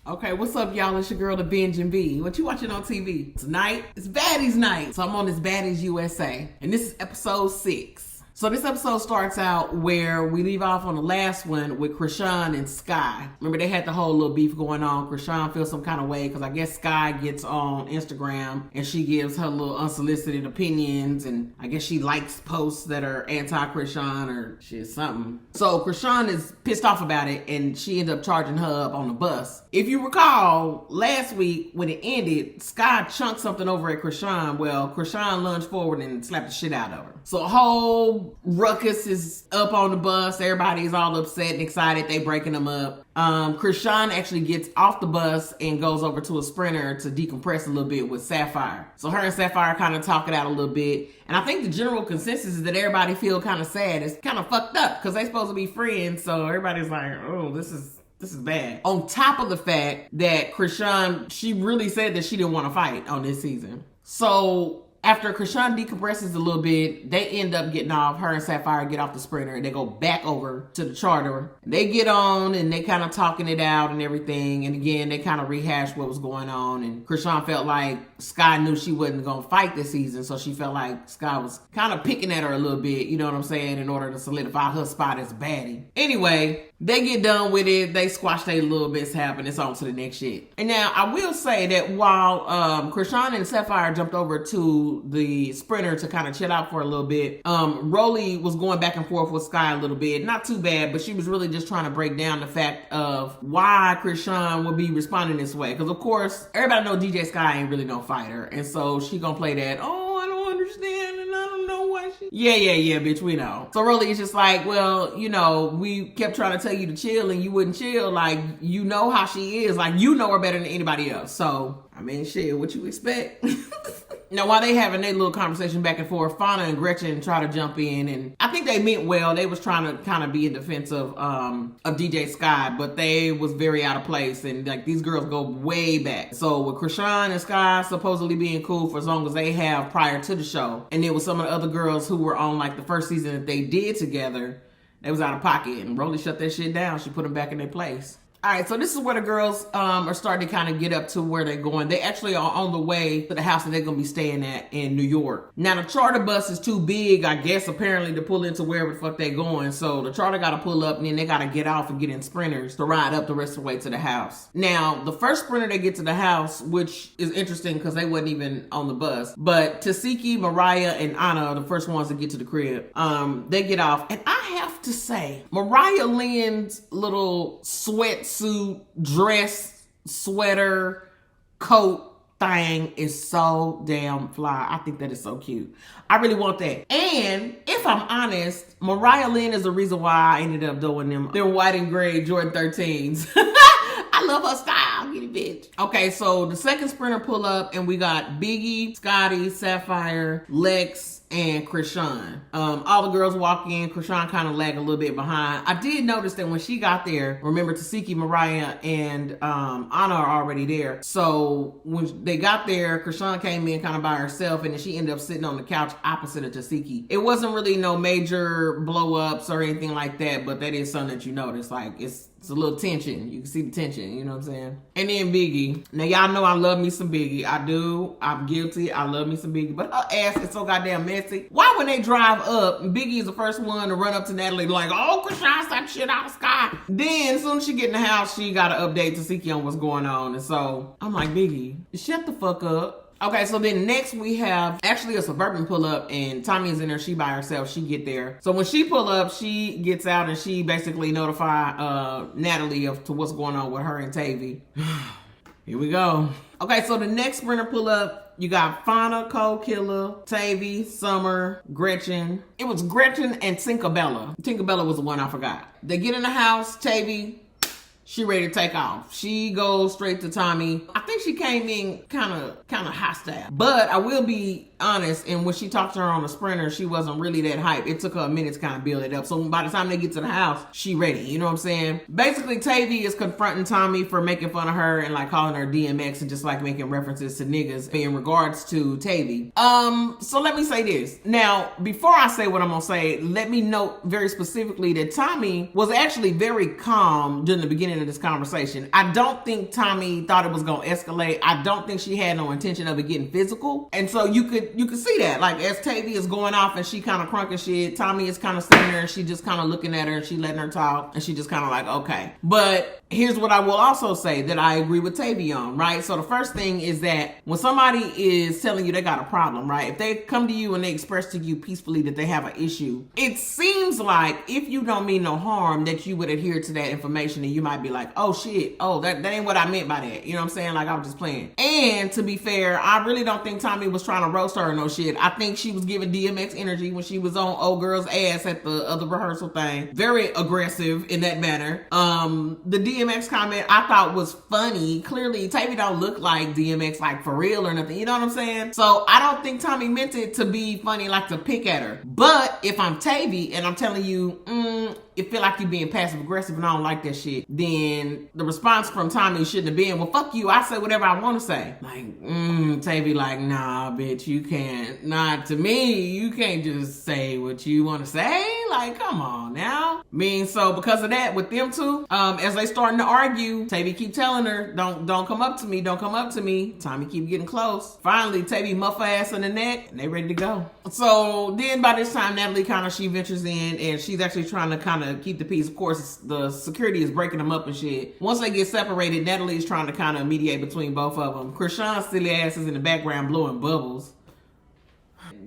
Okay, what's up, y'all? It's your girl, the Binge and B. What you watching on TV? Tonight, it's Baddies night. So I'm on this Baddies USA, and this is episode 6. So this episode starts out where we leave off on the last one with Krishan and Sky. Remember, they had the whole little beef going on. Krishan feels some kind of way because I guess Sky gets on Instagram and she gives her little unsolicited opinions, and I guess she likes posts that are anti-Krishan or shit, something. So Krishan is pissed off about it, and she ended up charging her up on the bus. If you recall, last week when it ended, Sky chunked something over at Krishan. Well, Krishan lunged forward and slapped the shit out of her. So a whole ruckus is up on the bus. Everybody's all upset and excited. They breaking them up. Krishan actually gets off the bus and goes over to a Sprinter to decompress a little bit with Sapphire. So her and Sapphire kind of talk it out a little bit. And I think the general consensus is that everybody feel kind of sad. It's kind of fucked up because they supposed to be friends. So everybody's like, oh, this is bad. On top of the fact that Krishan, she really said that she didn't want to fight on this season. So after Krishan decompresses a little bit, they end up getting off. Her and Sapphire get off the Sprinter and they go back over to the charter. They get on and they kind of talking it out and everything. And again, they kind of rehash what was going on. And Krishan felt like Sky knew she wasn't going to fight this season. So she felt like Sky was kind of picking at her a little bit, you know what I'm saying, in order to solidify her spot as baddie. Anyway, they get done with it. They squash their little bits happen. It's on to the next shit. And now I will say that while Krishan and Sapphire jumped over to the Sprinter to kind of chill out for a little bit, Rolly was going back and forth with Sky a little bit. Not too bad, but she was really just trying to break down the fact of why Krishan would be responding this way. Because of course, everybody know DJ Sky ain't really no fighter. And so she gonna play that, oh, I don't understand and I don't know why she... Yeah, bitch, we know. So Rolly is just like, well, you know, we kept trying to tell you to chill and you wouldn't chill. Like, you know how she is. Like, you know her better than anybody else. So, I mean, shit, what you expect? Now, while they having their little conversation back and forth, Fauna and Gretchen try to jump in, and I think they meant well. They was trying to kind of be in defense of DJ Sky, but they was very out of place, and like these girls go way back. So with Krishan and Sky supposedly being cool for as long as they have prior to the show, and then with some of the other girls who were on like the first season that they did together, they was out of pocket, and Rolly shut that shit down. She put them back in their place. All right, so this is where the girls are starting to kind of get up to where they're going. They actually are on the way to the house that they're going to be staying at in New York. Now, the charter bus is too big, I guess, apparently, to pull into wherever the fuck they're going. So the charter got to pull up, and then they got to get off and get in Sprinters to ride up the rest of the way to the house. Now, the first Sprinter they get to the house, which is interesting because they wasn't even on the bus, but Tasiki, Mariah, and Anna are the first ones to get to the crib. They get off, and I have to say, Mariah Lynn's little sweatsuit, dress, sweater, coat thing is so damn fly. I think that is so cute. I really want that. And if I'm honest, Mariah Lynn is the reason why I ended up doing them. They're white and gray Jordan 13s. I love her style. Get it, bitch. Okay, so the second Sprinter pull up and we got Biggie, Scotty, Sapphire, Lex, and Krishan. All the girls walk in. Krishan kind of lagged a little bit behind. I did notice that when she got there, remember Tasiki, Mariah, and Anna are already there. So when they got there, Krishan came in kind of by herself, and then she ended up sitting on the couch opposite of Tasiki. It wasn't really no major blow-ups or anything like that, but that is something that you notice. Like, it's a little tension. You can see the tension, you know what I'm saying? And then Biggie. Now, y'all know I love me some Biggie. I do. I'm guilty. I love me some Biggie. But her ass is so goddamn messy. Why when they drive up, Biggie is the first one to run up to Natalie like, oh, Krishan, slap shit out of Sky. Then, as soon as she get in the house, she got to update Tasiki on what's going on. And so, I'm like, Biggie, shut the fuck up. Okay, so then next we have actually a Suburban pull up, and Tommy is in there. She by herself. She get there. So when she pull up, she gets out and she basically notify Natalie to what's going on with her and Tavy. Here we go. Okay, so the next Sprinter pull up, you got Fauna, Cold Killer, Tavy, Summer, Gretchen. It was Gretchen and Tinkerbella. Tinkerbella was the one I forgot. They get in the house. Tavy, she ready to take off. She goes straight to Tommy. I think she came in kind of hostile. But I will be honest, and when she talked to her on the Sprinter, she wasn't really that hype. It took her a minute to kind of build it up. So by the time they get to the house, she ready. You know what I'm saying? Basically, Tavy is confronting Tommy for making fun of her and like calling her DMX and just like making references to niggas in regards to Tavy. So let me say this. Now, before I say what I'm gonna say, let me note very specifically that Tommy was actually very calm during the beginning beginning of this conversation. I don't think Tommy thought it was gonna escalate. I don't think she had no intention of it getting physical. And so you could see that. Like, as Tavy is going off and she kind of crunking shit, Tommy is kind of sitting there and she just kind of looking at her and she letting her talk and she just kind of like, okay. But here's what I will also say that I agree with Tavy on, right? So the first thing is that when somebody is telling you they got a problem, right? If they come to you and they express to you peacefully that they have an issue, it seems like if you don't mean no harm that you would adhere to that information and you might be like, oh shit, oh that ain't what I meant by that. You know what I'm saying? Like, I was just playing. And to be fair, I really don't think Tommy was trying to roast her or no shit. I think she was giving DMX energy when she was on old girl's ass at the other rehearsal thing. Very aggressive in that manner. The DMX comment I thought was funny. Clearly, Tavy don't look like DMX, like for real or nothing. You know what I'm saying? So I don't think Tommy meant it to be funny, like to pick at her. But if I'm Tavy and I'm telling you, it feel like you being passive aggressive and I don't like that shit, then the response from Tommy shouldn't have been, well, fuck you, I say whatever I want to say. Like, Tavy like, nah, bitch, you can't. Not to me. You can't just say what you want to say. Like, come on now. I mean, so because of that, with them two, as they starting to argue, Tavy keep telling her, don't come up to me, don't come up to me. Tommy keep getting close. Finally, Tavy muff her ass in the neck and they ready to go. So then by this time, Natalie kind of, she ventures in and she's actually trying to kind of keep the peace. Of course, the security is breaking them up and shit. Once they get separated, Natalie's trying to kind of mediate between both of them. Krishan's silly ass is in the background blowing bubbles.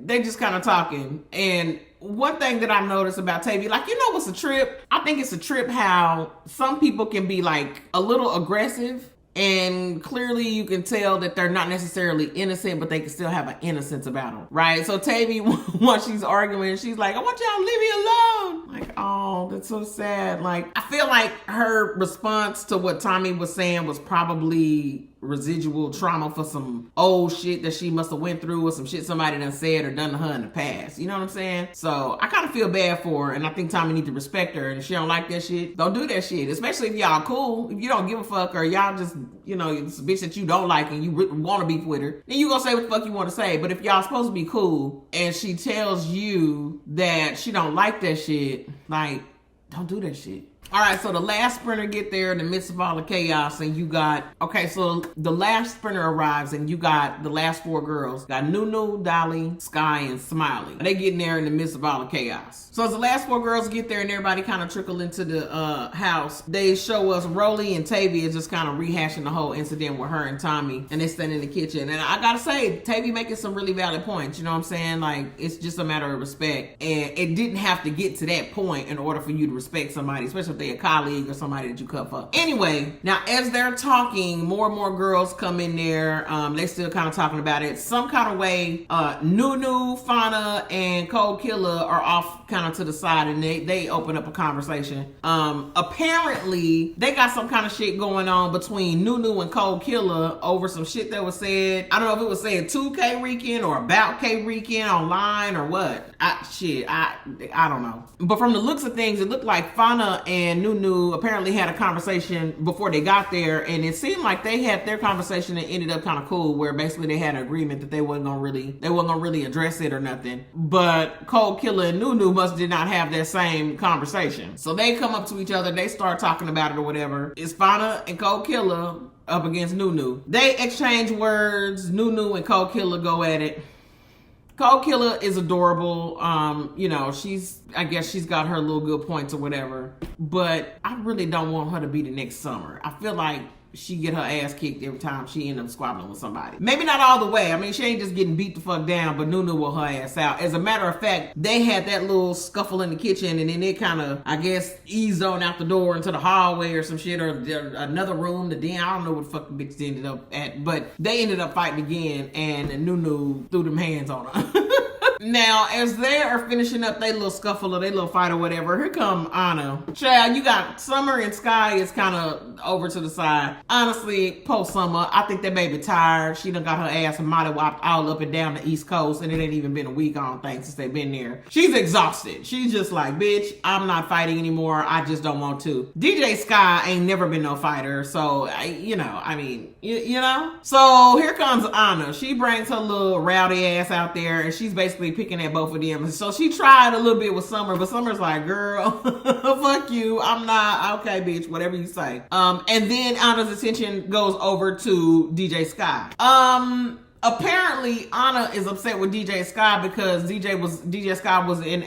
They just kind of talking. And one thing that I noticed about Tavy, like, you know what's a trip? I think it's a trip how some people can be like a little aggressive and clearly you can tell that they're not necessarily innocent, but they can still have an innocence about them, right? So Tavy, once she's arguing, she's like, I want y'all to leave me alone. Like, oh, that's so sad. Like, I feel like her response to what Tommy was saying was probably residual trauma for some old shit that she must have went through or some shit somebody done said or done to her in the past. You know what I'm saying? So I kind of feel bad for her and I think Tommy need to respect her, and if she don't like that shit, don't do that shit. Especially if y'all cool. If you don't give a fuck or y'all just, you know, it's a bitch that you don't like and you want to beef with her, then you gonna say what the fuck you want to say. But if y'all supposed to be cool and she tells you that she don't like that shit, like, don't do that shit. All right, so the last sprinter get there in the midst of all the chaos, and you got, okay, so the last sprinter arrives, and you got the last four girls. Got Nunu, Dolly, Sky, and Smiley. They get in there in the midst of all the chaos. So as the last four girls get there and everybody kind of trickle into the house, they show us Rolly and Tavy is just kind of rehashing the whole incident with her and Tommy, and they stand in the kitchen. And I gotta say, Tavy making some really valid points, you know what I'm saying? Like, it's just a matter of respect, and it didn't have to get to that point in order for you to respect somebody, especially if they're a colleague or somebody that you cut for. Anyway, now as they're talking, more and more girls come in there. They still kind of talking about it. Some kind of way, Nunu, Fauna, and Cold Killer are off kind of to the side, and they open up a conversation. Apparently, they got some kind of shit going on between Nunu and Cold Killer over some shit that was said. I don't know if it was said to K Rican or about K Rican online or what. I don't know. But from the looks of things, it looked like Fauna and Nunu apparently had a conversation before they got there, and it seemed like they had their conversation and ended up kind of cool, where basically they had an agreement that they wasn't gonna really address it or nothing. But Cold Killer and Nunu did not have that same conversation. So they come up to each other, they start talking about it or whatever. It's Fauna and Cold Killer up against Nunu. They exchange words. Nunu and Cold Killer go at it. Cold Killer is adorable. You know, I guess she's got her little good points or whatever. But I really don't want her to be the next Summer. I feel like she get her ass kicked every time she end up squabbling with somebody. Maybe not all the way. I mean, she ain't just getting beat the fuck down, but Nunu will her ass out. As a matter of fact, they had that little scuffle in the kitchen, and then they kind of, I guess, eased on out the door into the hallway or some shit, or another room, the den. I don't know what the fuck the bitch ended up at, but they ended up fighting again, and Nunu threw them hands on her. Now, as they are finishing up their little scuffle or their little fight or whatever, here come Anna. Child, you got Summer and Sky is kind of over to the side. Honestly, post Summer, I think that baby tired. She done got her ass mollywopped all up and down the East Coast, and it ain't even been a week, I don't think, since they've been there. She's exhausted. She's just like, bitch, I'm not fighting anymore. I just don't want to. DJ Sky ain't never been no fighter, so, you know. So here comes Anna. She brings her little rowdy ass out there, and she's basically basically picking at both of them. And so she tried a little bit with Summer, but Summer's like, girl, fuck you. I'm not. Okay, bitch, whatever you say. And then Anna's attention goes over to DJ Sky. Apparently Anna is upset with DJ Sky because DJ Sky was in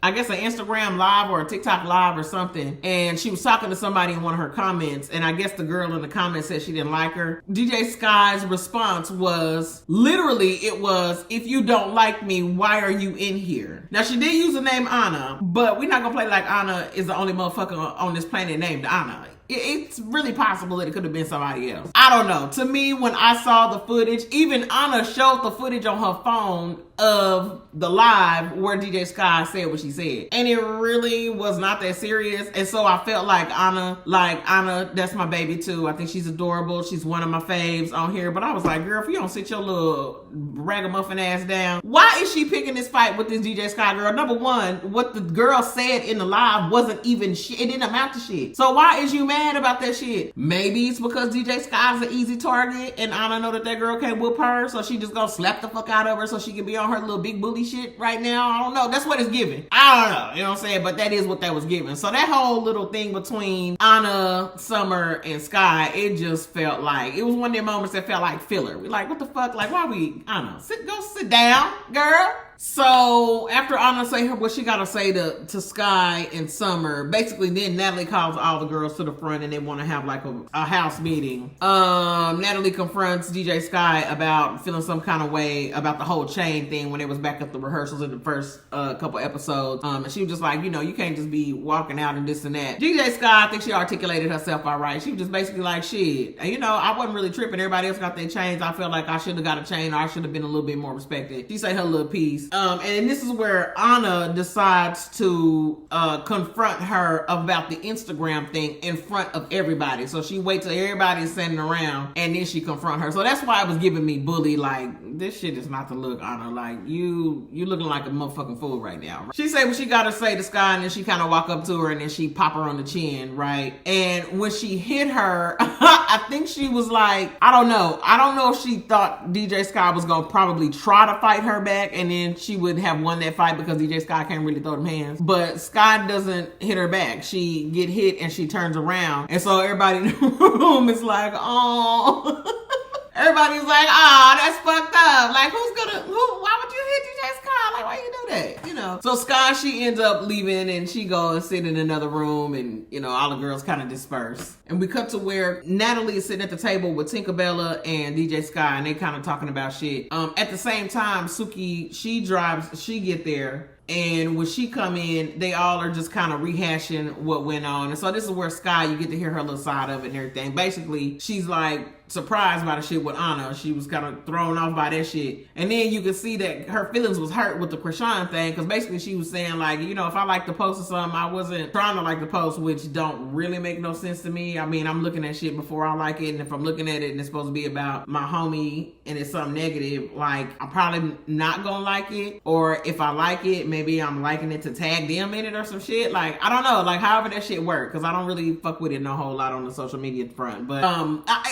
I guess an Instagram live or a TikTok live or something, and she was talking to somebody in one of her comments, and I guess the girl in the comments said she didn't like her. DJ Sky's response was literally, it was, if you don't like me, why are you in here? Now she did use the name Anna, but we're not gonna play like Anna is the only motherfucker on this planet named Anna. It's really possible that it could have been somebody else. I don't know. To me, when I saw the footage, even Anna showed the footage on her phone of the live where DJ Sky said what she said. And it really was not that serious. And so I felt like Anna, that's my baby too. I think she's adorable. She's one of my faves on here. But I was like, girl, if you don't sit your little ragamuffin ass down, why is she picking this fight with this DJ Sky girl? Number one, what the girl said in the live wasn't even shit. It didn't amount to shit. So why is you mad about that shit? Maybe it's because DJ Sky's an easy target and Anna know that girl can't whoop her, so she just gonna slap the fuck out of her so she can be on her little big bully shit right now. I don't know. That's what it's giving. I don't know. You know what I'm saying? But that is what that was giving. So that whole little thing between Anna, Summer, and Sky, it just felt like, it was one of them moments that felt like filler. We like, what the fuck? Like, why we, I don't know. Go sit down, girl. So after Anna say what she gotta say to Sky and Summer, basically then Natalie calls all the girls to the front and they want to have like a house meeting. Natalie confronts DJ Sky about feeling some kind of way about the whole chain thing when they was back at the rehearsals in the first couple episodes. And she was just like, you can't just be walking out and this and that. DJ Sky, I think she articulated herself all right. She was just basically like, shit, I wasn't really tripping. Everybody else got their chains. I felt like I should have got a chain, or I should have been a little bit more respected. She said her little piece. And this is where Anna decides to confront her about the Instagram thing in front of everybody. So she waits till everybody's sitting around and then she confront her. So that's why it was giving me bully. Like, this shit is not the look, Anna. Like, you looking like a motherfucking fool right now. She said what she got to say to Sky, and then she kind of walk up to her and then she pop her on the chin, right? And when she hit her, I think she was like, I don't know if she thought DJ Sky was gonna probably try to fight her back and then she would have won that fight because DJ Sky can't really throw them hands. But Sky doesn't hit her back. She get hit and she turns around. And so everybody in the room is like, oh. Everybody's like, oh, that's fucked up. Like, why would you hit DJ Sky? Like, why you do that? So Sky, she ends up leaving and she goes and sit in another room and, all the girls kind of disperse. And we cut to where Natalie is sitting at the table with Tinkerbella and DJ Sky and they kind of talking about shit. At the same time, Suki, she get there. And when she come in, they all are just kind of rehashing what went on. And so this is where Sky, you get to hear her little side of it and everything. Basically, she's like surprised by the shit with Anna. She was kind of thrown off by that shit. And then you can see that her feelings was hurt with the Krishan thing. Because basically she was saying like, if I like the post or something, I wasn't trying to like the post, which don't really make no sense to me. I mean, I'm looking at shit before I like it. And if I'm looking at it and it's supposed to be about my homie and it's something negative, like I'm probably not gonna like it. Or if I like it, maybe I'm liking it to tag them in it or some shit. Like, I don't know, like however that shit work. Because I don't really fuck with it no whole lot on the social media front. But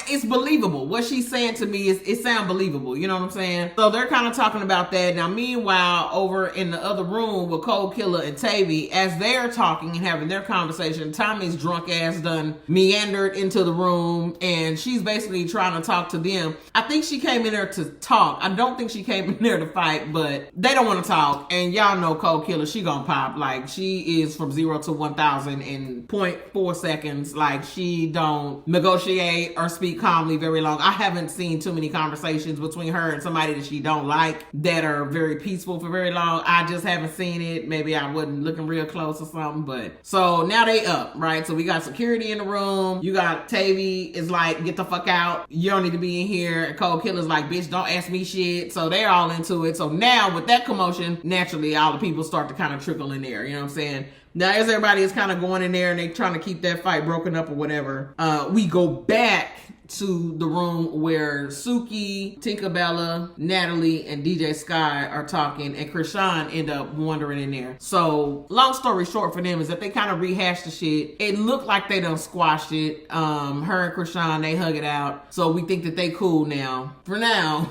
it's believable. What she's saying to me it sounds believable. You know what I'm saying? So they're kind of talking about that. Now, meanwhile, over in the other room with Cold Killer and Tavy, as they're talking and having their conversation, Tommy's drunk ass done meandered into the room and she's basically trying to talk to them. I think she came in there to talk. I don't think she came in there to fight, but they don't want to talk. And y'all know Cold Killer, she gonna pop. Like, she is from 0 to 1,000 in 0.4 seconds. Like, she don't negotiate or speak calmly very long. I haven't seen too many conversations between her and somebody that she don't like that are very peaceful for very long. I just haven't seen it. Maybe I wasn't looking real close or something. But so now they up, right? So we got security in the room. You got Tavy is like, get the fuck out. You don't need to be in here. And Cold Killer's like, bitch, don't ask me shit. So they're all into it. So now with that commotion, naturally all the people start to kind of trickle in there. You know what I'm saying? Now, as everybody is kind of going in there and they trying to keep that fight broken up or whatever, we go back to the room where Suki, Tinkerbella, Natalie, and DJ Sky are talking, and Krishan end up wandering in there. So, long story short for them is that they kind of rehashed the shit. It looked like they done squashed it. Her and Krishan, they hug it out. So we think that they cool now. For now.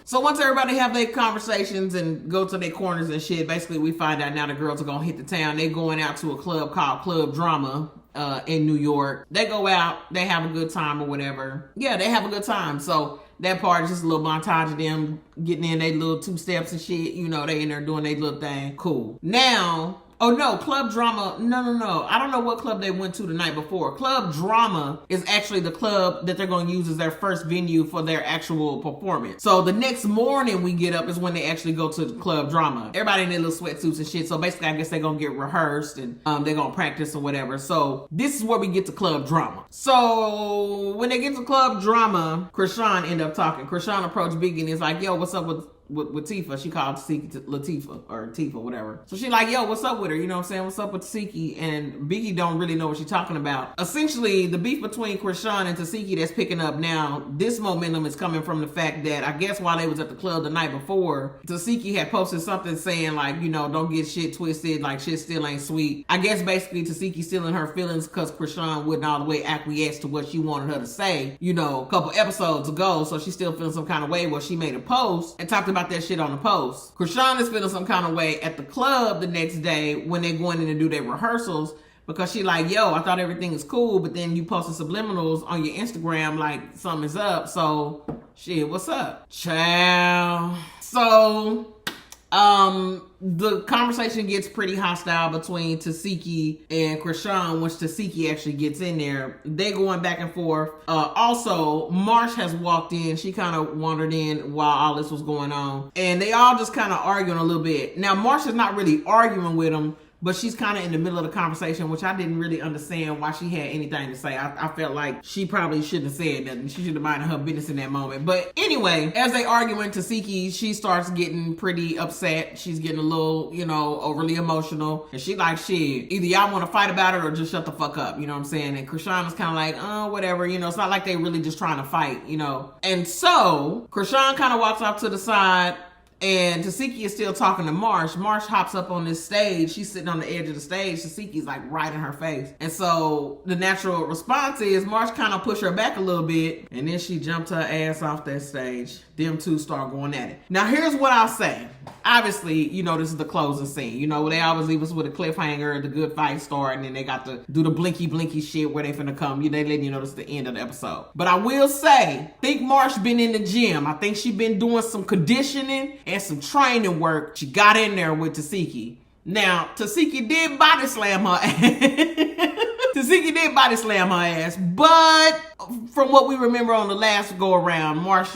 So once everybody have their conversations and go to their corners and shit, basically we find out now the girls are gonna hit the town. They going out to a club called Club Drama in New York. They go out, they have a good time or whatever. Yeah, they have a good time. So that part is just a little montage of them getting in their little 2 steps and shit. You know, they in there doing their little thing. Cool. Now, oh no, Club Drama, no. I don't know what club they went to the night before. Club Drama is actually the club that they're going to use as their first venue for their actual performance. So the next morning we get up is when they actually go to Club Drama. Everybody in their little sweatsuits and shit. So basically I guess they're going to get rehearsed and they're going to practice or whatever. So this is where we get to Club Drama. So when they get to Club Drama, Krishan end up talking. Krishan approached Biggie and is like, yo, what's up with Tifa? She called Latifah or Tifa, whatever. So she like, yo, what's up with her? You know what I'm saying? What's up with Tasiki? And Biggie don't really know what she's talking about. Essentially, the beef between Krishan and Tasiki that's picking up now, this momentum is coming from the fact that I guess while they was at the club the night before, Tasiki had posted something saying like, you know, don't get shit twisted, like shit still ain't sweet. I guess basically Tasiki still in her feelings because Krishan wouldn't all the way acquiesce to what she wanted her to say, you know, a couple episodes ago. So she's still feeling some kind of way where she made a post and talked about that shit on the post. Krishan is feeling some kind of way at the club the next day when they're going in to do their rehearsals because she like, yo, I thought everything is cool, but then you posted subliminals on your Instagram like something's up. So shit, what's up? Ciao. So the conversation gets pretty hostile between Tasiki and Krishan, once Tasiki actually gets in there. They going back and forth. Also, Marsh has walked in. She kind of wandered in while all this was going on. And they all just kind of arguing a little bit. Now, Marsh is not really arguing with him, but she's kind of in the middle of the conversation, which I didn't really understand why she had anything to say. I felt like she probably shouldn't have said nothing. She should have minded her business in that moment. But anyway, as they arguing, Tasiki, she starts getting pretty upset. She's getting a little, you know, overly emotional. And she like, shit, either y'all want to fight about it or just shut the fuck up. You know what I'm saying? And Krishan is kind of like, oh, whatever. You know, it's not like they really just trying to fight, you know. And so Krishan kind of walks off to the side. And Tasiki is still talking to Marsh. Marsh hops up on this stage. She's sitting on the edge of the stage. Tasiki's like right in her face. And so the natural response is Marsh kind of push her back a little bit. And then she jumped her ass off that stage. Them two start going at it. Now here's what I'll say. Obviously, you know, this is the closing scene. You know, they always leave us with a cliffhanger, the good fight start, and then they got to do the blinky shit where they finna come. They letting you know this is the end of the episode. But I will say, think Marsh been in the gym. I think she been doing some conditioning and some training work. She got in there with Tasiki. Now, Tasiki did body slam her ass. Tasiki did body slam her ass, but from what we remember on the last go around, Marsh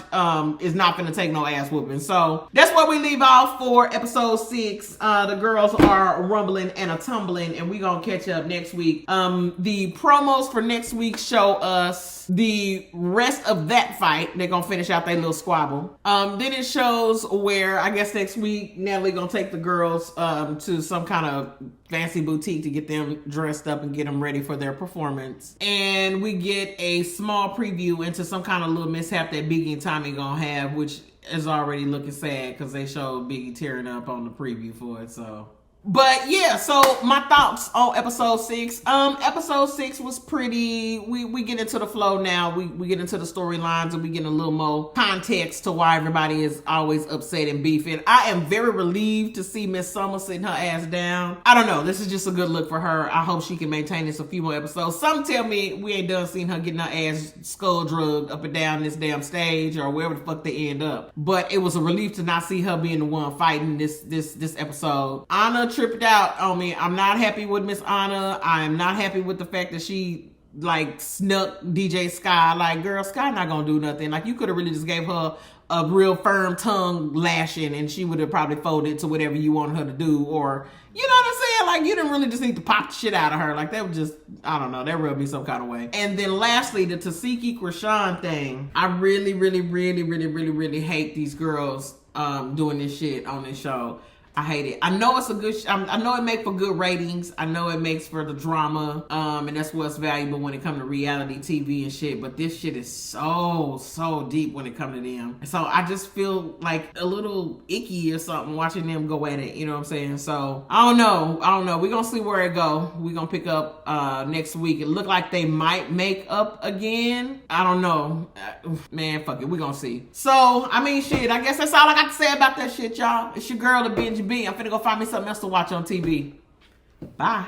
is not gonna take no ass whooping. So that's where we leave off for episode 6. The girls are rumbling and a tumbling, and we gonna catch up next week. The promos for next week show us the rest of that fight. They're gonna finish out their little squabble. Then it shows where I guess next week Natalie gonna take the girls to some kind of fancy boutique to get them dressed up and get them ready for their performance. And we get a small preview into some kind of little mishap that Biggie and Tommy gonna have, which is already looking sad because they showed Biggie tearing up on the preview for it. So, but yeah, so my thoughts on episode 6. Episode 6 was pretty, we get into the flow now. We get into the storylines and we get a little more context to why everybody is always upset and beefing. I am very relieved to see Miss Summer sitting her ass down. I don't know, this is just a good look for her. I hope she can maintain this a few more episodes. Some tell me we ain't done seeing her getting her ass skull drugged up and down this damn stage or wherever the fuck they end up. But it was a relief to not see her being the one fighting this episode. Anna tripped out on me. I'm not happy with Miss Anna. I'm not happy with the fact that she like snuck DJ Sky. Like, girl, Sky not gonna do nothing. Like, you could have really just gave her a real firm tongue lashing and she would have probably folded to whatever you wanted her to do. Or, you know what I'm saying? Like, you didn't really just need to pop the shit out of her. Like, that would just, I don't know, that rubbed me some kind of way. And then lastly, the Tasiki Krishan thing. I really hate these girls doing this shit on this show. I hate it. I know it's a good. I know it makes for good ratings. I know it makes for the drama, and that's what's valuable when it comes to reality TV and shit. But this shit is so deep when it comes to them. And so I just feel like a little icky or something watching them go at it. You know what I'm saying? So I don't know. We're gonna see where it go. We're gonna pick up next week. It looked like they might make up again. I don't know. Man, fuck it. We're gonna see. So I mean, shit. I guess that's all I got to say about that shit, y'all. It's your girl, the Binge B. I'm finna go find me something else to watch on TV. Bye.